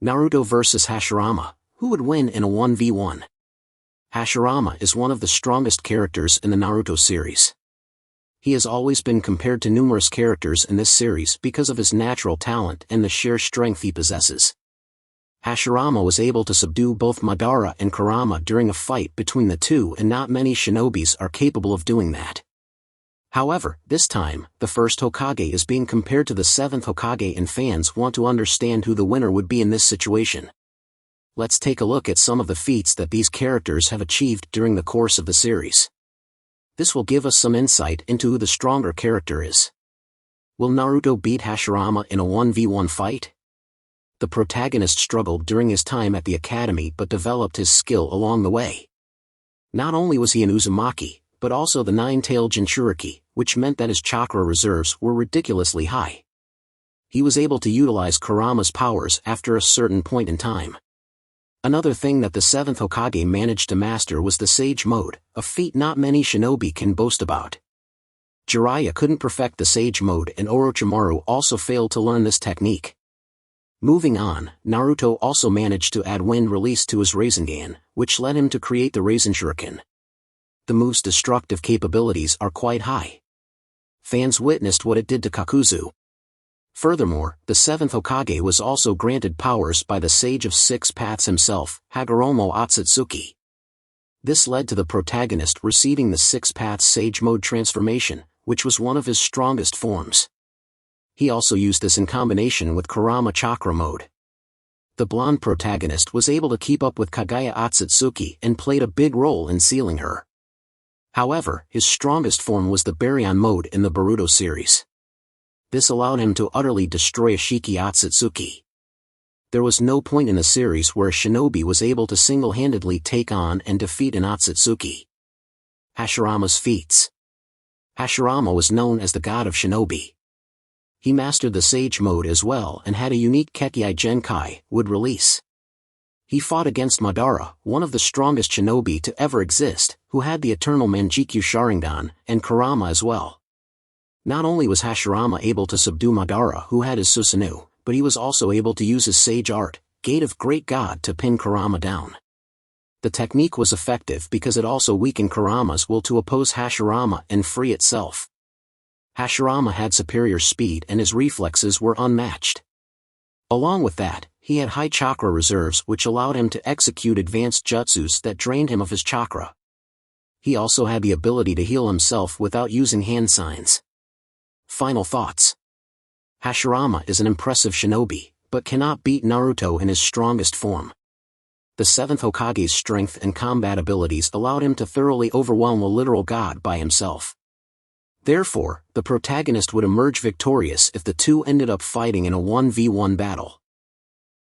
Naruto vs Hashirama, who would win in a 1v1? Hashirama is one of the strongest characters in the Naruto series. He has always been compared to numerous characters in this series because of his natural talent and the sheer strength he possesses. Hashirama was able to subdue both Madara and Kurama during a fight between the two, and not many shinobis are capable of doing that. However, this time, the first Hokage is being compared to the seventh Hokage, and fans want to understand who the winner would be in this situation. Let's take a look at some of the feats that these characters have achieved during the course of the series. This will give us some insight into who the stronger character is. Will Naruto beat Hashirama in a 1v1 fight? The protagonist struggled during his time at the academy but developed his skill along the way. Not only was he an Uzumaki, but also the nine-tailed Jinchuriki, which meant that his chakra reserves were ridiculously high. He was able to utilize Kurama's powers after a certain point in time. Another thing that the 7th Hokage managed to master was the Sage Mode, a feat not many shinobi can boast about. Jiraiya couldn't perfect the Sage Mode, and Orochimaru also failed to learn this technique. Moving on, Naruto also managed to add wind release to his Rasengan, which led him to create the Rasen Shuriken. The move's destructive capabilities are quite high. Fans witnessed what it did to Kakuzu. Furthermore, the 7th Hokage was also granted powers by the Sage of Six Paths himself, Hagoromo Otsutsuki. This led to the protagonist receiving the Six Paths Sage Mode transformation, which was one of his strongest forms. He also used this in combination with Kurama Chakra Mode. The blonde protagonist was able to keep up with Kagaya Otsutsuki and played a big role in sealing her. However, his strongest form was the Baryon Mode in the Boruto series. This allowed him to utterly destroy Ashiki Otsutsuki. There was no point in the series where a shinobi was able to single-handedly take on and defeat an Otsutsuki. Hashirama's feats. Hashirama was known as the god of shinobi. He mastered the Sage Mode as well and had a unique Kekkei Genkai, would release. He fought against Madara, one of the strongest shinobi to ever exist, who had the eternal Manjikyu Sharingan, and Kurama as well. Not only was Hashirama able to subdue Madara, who had his Susanoo, but he was also able to use his Sage Art, Gate of Great God, to pin Kurama down. The technique was effective because it also weakened Kurama's will to oppose Hashirama and free itself. Hashirama had superior speed and his reflexes were unmatched. Along with that, he had high chakra reserves which allowed him to execute advanced jutsus that drained him of his chakra. He also had the ability to heal himself without using hand signs. Final thoughts. Hashirama is an impressive shinobi, but cannot beat Naruto in his strongest form. The 7th Hokage's strength and combat abilities allowed him to thoroughly overwhelm a literal god by himself. Therefore, the protagonist would emerge victorious if the two ended up fighting in a 1v1 battle.